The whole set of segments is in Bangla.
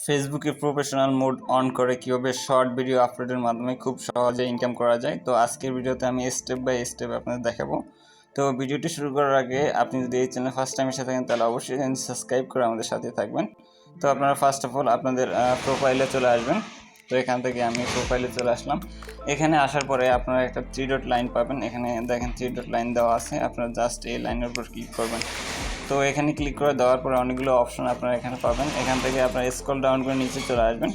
ফেসবুকে প্রফেশনাল মোড অন করে কীভাবে শর্ট ভিডিও আপলোডের মাধ্যমে খুব সহজে ইনকাম করা যায়। তো আজকের ভিডিওতে আমি স্টেপ বাই স্টেপ আপনাদের দেখাবো। তো ভিডিওটি শুরু করার আগে আপনি যদি এই চ্যানেল ফার্স্ট টাইম এসে থাকেন তাহলে অবশ্যই সাবস্ক্রাইব করে আমাদের সাথে থাকবেন। তো আপনারা ফার্স্ট অফ অল আপনাদের প্রোফাইলে চলে আসবেন। তো এখান থেকে আমি প্রোফাইলে চলে আসলাম। এখানে আসার পরে আপনারা একটা 3 ডট লাইন পাবেন। এখানে দেখেন 3 ডট লাইন দেওয়া আছে, আপনারা জাস্ট এই লাইনের উপর ক্লিক করবেন। তো এখানে ক্লিক করে দেওয়ার পরে অনেকগুলো অপশন আপনারা এখানে পাবেন। এখান থেকে আপনারা স্ক্রল ডাউন করে নিচে চলে আসবেন।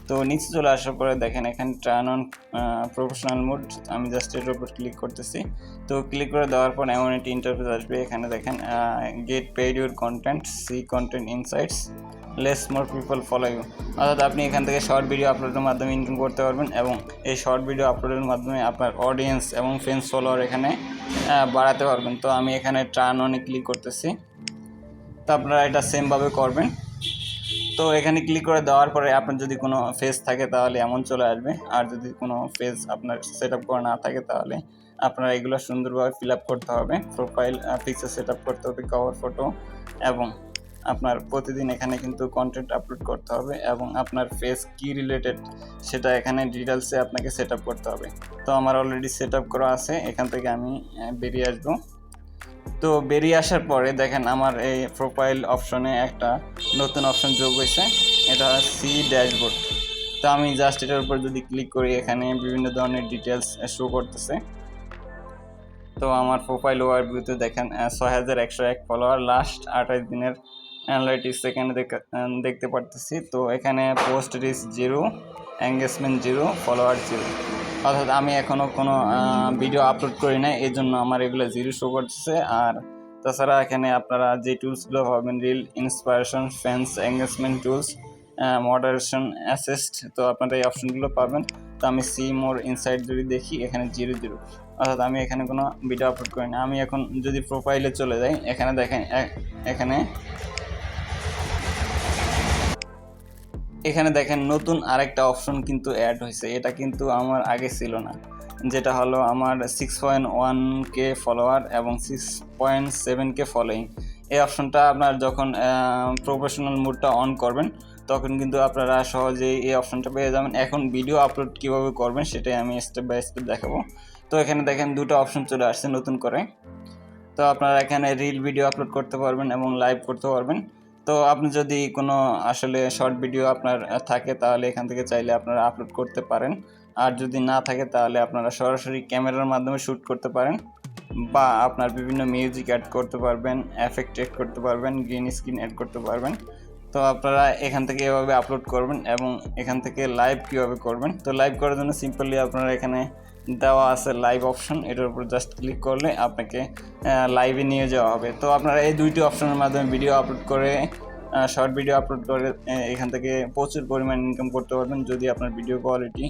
তো নিচে চলে আসার পরে দেখেন এখানে টার্ন অন প্রফেশনাল মোড, আমি জাস্ট এর উপর ক্লিক করতেছি। তো ক্লিক করে দেওয়ার পর এমন একটি ইন্টারফেস আসবে। এখানে দেখেন get paid your content, see content insights, less more people follow you. অর্থাৎ আপনি এখান থেকে শর্ট ভিডিও আপলোডের মাধ্যমে ইনকাম করতে পারবেন এবং এই শর্ট ভিডিও আপলোডের মাধ্যমে আপনার অডিয়েন্স এবং ফ্রেন্ডস ফলোয়ার এখানে বাড়াতে পারবেন। তো আমি এখানে টার্ন অনে ক্লিক করতেছি। তো আপনারা এটা সেমভাবে করবেন। তো এখানে ক্লিক করে দেওয়ার পরে আপনার যদি কোনো ফেজ থাকে তাহলে এমন চলে আসবে, আর যদি কোনো ফেজ আপনার সেট আপ করা না থাকে তাহলে আপনারা এগুলো সুন্দরভাবে ফিল আপ করতে হবে। প্রোফাইল পিকচার সেট আপ করতে হবে, কভার ফটো, এবং আপনার প্রতিদিন এখানে কিন্তু কন্টেন্ট আপলোড করতে হবে এবং আপনার ফেস কি রিলেটেড সেটা এখানে ডিটেলসে আপনাকে সেট আপ করতে হবে। তো আমার অলরেডি সেট আপ করা আছে, এখান থেকে আমি বেরিয়ে আসবো। তো বেরিয়ে আসার পরে দেখেন আমার এই প্রোফাইল অপশনে একটা নতুন অপশন যোগ হয়েছে, এটা সি ড্যাশবোর্ড। তো আমি জাস্ট এটার উপর যদি ক্লিক করি এখানে বিভিন্ন ধরনের ডিটেলস শো করতেছে। তো আমার প্রোফাইল ওভারভিউতে দেখেন 6101 ফলোয়ার, লাস্ট 28 দিনের অ্যানালাইটিক্স এখানে দেখতে পারতেছি। তো এখানে পোস্ট রিচ 0, এঙ্গেজমেন্ট 0, ফলোয়ার 0। অর্থাৎ আমি এখনও কোনো ভিডিও আপলোড করি না, এই জন্য আমার এগুলো 0 শো করতেছে। আর তাছাড়া এখানে আপনারা যে টুলসগুলো পাবেন, reel, inspiration, fans, engagement tools, moderation, assist, তো আপনারা এই অপশনগুলো পাবেন। তো আমি সি মোর ইনসাইট যদি দেখি এখানে 0 0, অর্থাৎ আমি এখানে কোনো ভিডিও আপলোড করি না। আমি এখন যদি প্রোফাইলে চলে যাই, এখানে দেখেন এখানে দেখেন নতুন আরেকটা অপশন কিন্তু অ্যাড হয়েছে। এটা কিন্তু আমার আগে ছিল না, যেটা হলো আমার 6.1K ফলোয়ার এবং 6.7K ফলোয়িং। এই অপশনটা আপনার যখন প্রফেশনাল মোডটা অন করবেন তখন কিন্তু আপনারা সহজেই এই অপশনটা পেয়ে যাবেন। এখন ভিডিও আপলোড কীভাবে করবেন সেটাই আমি স্টেপ বাই স্টেপ দেখাবো। তো এখানে দেখেন দুটো অপশন চলে আসছে নতুন করে। তো আপনারা এখানে রিল ভিডিও আপলোড করতে পারবেন এবং লাইভ করতে পারবেন। তো আপনি যদি কোনো আসলে শর্ট ভিডিও আপনার থাকে তাহলে এখান থেকে চাইলে আপনারা আপলোড করতে পারেন, আর যদি না থাকে তাহলে আপনারা সরাসরি ক্যামেরার মাধ্যমে শ্যুট করতে পারেন, বা আপনার বিভিন্ন মিউজিক অ্যাড করতে পারবেন, এফেক্ট অ্যাড করতে পারবেন, গ্রিন স্ক্রিন অ্যাড করতে পারবেন। তো আপনারা এখান থেকে এভাবে আপলোড করবেন এবং এখান থেকে লাইভ কীভাবে করবেন। তো লাইভ করার জন্য সিম্পলি আপনারা এখানে দেওয়া আছে লাইভ অপশন, এটার উপর জাস্ট ক্লিক করলে আপনাকে লাইভে নিয়ে যাওয়া হবে। তো আপনারা এই দুইটি অপশনের মাধ্যমে ভিডিও আপলোড করে, শর্ট ভিডিও আপলোড করে এখান থেকে প্রচুর পরিমাণ ইনকাম করতে পারবেন। যদি আপনার ভিডিও কোয়ালিটি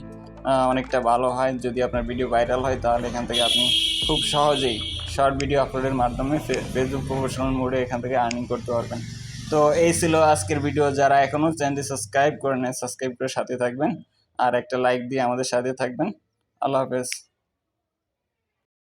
অনেকটা ভালো হয়, যদি আপনার ভিডিও ভাইরাল হয়, তাহলে এখান থেকে আপনি খুব সহজেই শর্ট ভিডিও আপলোডের মাধ্যমে ফেসবুক প্রফেশনাল মোডে এখান থেকে আর্নিং করতে পারবেন। তো এই ছিল আজকের ভিডিও। যারা এখনও চ্যানেলটি সাবস্ক্রাইব করে নেন, সাবস্ক্রাইব করে সাথে থাকবেন আর একটা লাইক দিয়ে আমাদের সাথে থাকবেন। আল্লাহ হাফেজ।